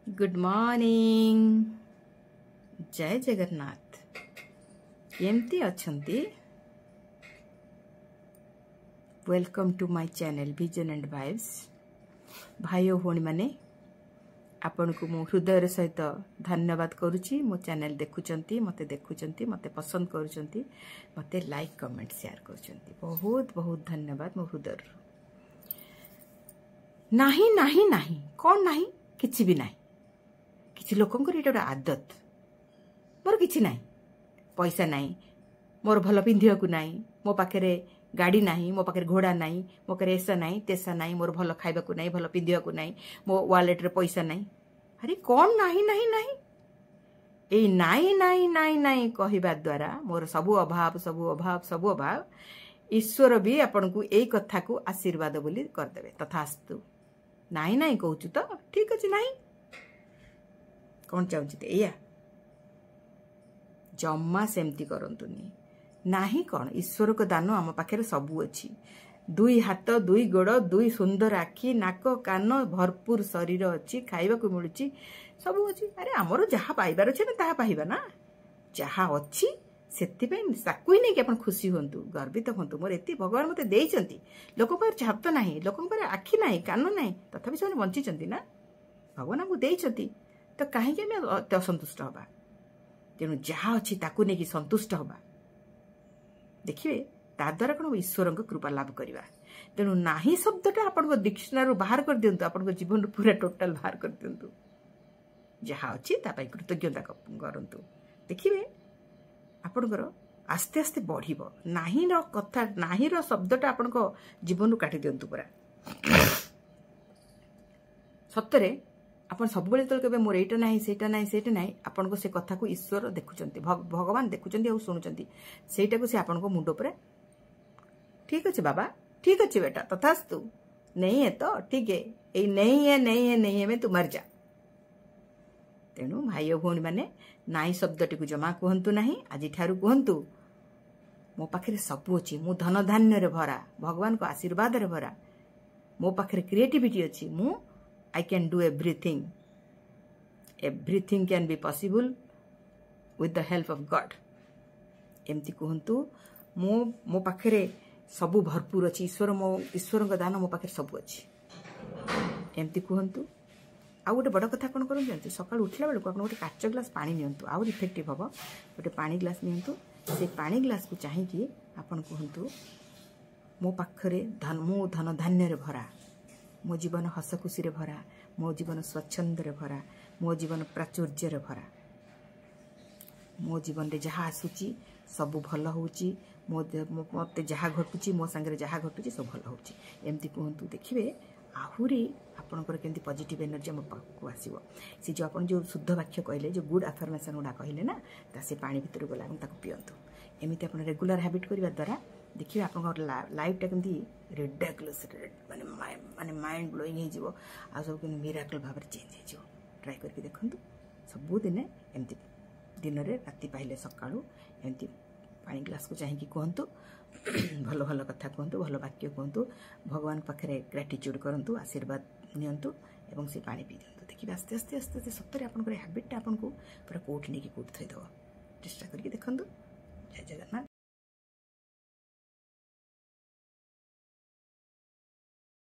Good morning जय जगन्नाथ केमती अच्छंती welcome to my channel vision and vibes भाई और भौणी माने आपण को मो हृदय सहित धन्यवाद करुच्ची मो चैनल देखुचंती मते देखुचंती मते पसंद करुचंती मते लाइक कमेंट शेयर करुचंती बहुत बहुत धन्यवाद मो हृदय नाही नाही नाही कौन नाही किछि भी नाही किछि लोकंकर एटा आदत मोर किछि नाही पैसा नाही मोर भल पिंधिया को नाही मो पाखरे गाड़ी नाही मो पाखरे घोड़ा नाही मो पाखरे ऐसा नाही तेसा नाही मोर भल खाइबा को नाही भल पिंधिया को नाही मो वालेट रे पैसा नाही अरे कौन नाही नाही नाही ए नाही नाही नाही नाही कहिबा द्वारा मोर सबु अभाव सबु अभाव सबु अभाव ईश्वर भी आपन को एई कथा को आशीर्वाद बोली कर देबे तथास्तु नाही नाही कहूछु तो ठीक अछि नाही कौन चाहूछि एया जम्मा सेमती करंतुनी नाही कौन ईश्वर को दान आम पाखे सबू अच्छी दुई हाथ दुई गोड़ दुई सुंदर आखि नाक कान भरपूर शरीर अच्छी खाइबा को मिलुची सबू अच्छी अरे आमर जहाँ पाइबार अच्छे ना पाइबा ना जहाँ अच्छी से नहीं कि खुशी हूँ गर्वित हूँ मोर एति भगवान मत देइचंती लोक छात ना लोक आखि ना कान ना तथापि से बंची ना भगवान आमको देइचंती तो कहीं असंतुष्ट हवा तेणु जहाँ अच्छी ताकू नहीं संतुष्ट हवा देखिए ताद्वारा कौन ईश्वर कृपा लाभ करवा तेणु नाही शब्दटा आप डिक्शनरी बाहर कर दिंतु आप जीवन पूरा टोटाल बाहर कर दिंतु जहाँ अच्छी कृतज्ञता करंतु देखिए आपणकर आस्ते आस्ते बढ़ नाही कथा नाही शब्दटा आपण जीवन काटी दिंतु पूरा सतरे आपण सब बेले मोर एटा नाही सेटा नाही सेटा नाही आपण को से कथा को ईश्वर देखुचंती भगवान देखुचंती और शुणुचंती सेटा को से आपण को मुंड पर ठीक अच्छे बाबा ठीक अच्छे बेटा तथास्तु नहीं है तो ठीक है ये नहीं है नहीं है नहीं है मैं तू मर जा तेणु भाई और भौणी माने नाई शब्दटी को जमा कहतु नहीं आज ठारू कहतु मो पाखे सबू अच्छी मु धन धान्य रे भरा भगवान को आशीर्वाद रे भरा मो पाखे क्रिएटिविटी अच्छी मु I can do everything. Everything can be possible with the help of God. एमती कहतु मो पाखे सबू भरपूर अच्छी ईश्वर दान मो पाखे सबू अच्छी एमती कहतु आउ गोटे बड़ कथा कौन कर सका उठला बेलू आप गोटे काच ग्लास पा नियंतु आउ इफेक्टिव हम गोटे पानी ग्लास नियंतु से पानी ग्लास को चाहिए आपन कहतु मो पाखरे मो धन धान्य रे भरा मो जीवन हस खुशी रे भरा मो जीवन स्वच्छंद रे भरा मो जीवन प्राचुर्य रे भरा मो जीवन रे जहाँ आसूची सब भल होची मत जहाँ घटुची मो सांगे जहाँ घटुची सब भल होची एमती कहतु देखिए आहुरी आपणकर केमती पॉजिटिव एनर्जी आम पाखक आसो सी जो आप जो शुद्ध वाक्य कहले जो गुड आफर्मेशन गुड़ा कहले ना से पानी भितर गला पियंतु एमती आप रेगुलर हैबिट करने द्वारा देखिए आप लाइफटा केमती रिडाकुलस माने माइंड ब्लोइंग हो आ सब कि मिराकल भाव में चेंज हो ट्राई करके देखूँ सबुदिन एमती दिन में राति पाइले सकाळू एमती पानी ग्लास को चाहिए कहतु भल भल कथा कहतु भल वाक्य कहतु भगवान पाखे ग्राटिट्यूड करूँ आशीर्वाद नियंतु एवं से पानी पी दिंतु देखिए आस्ते आस्ते आस्ते आस्ते सतरे आपंकर हैबिटा आपको पूरा कोट नहीं कोट थईदेव चेष्टा करके देखूँ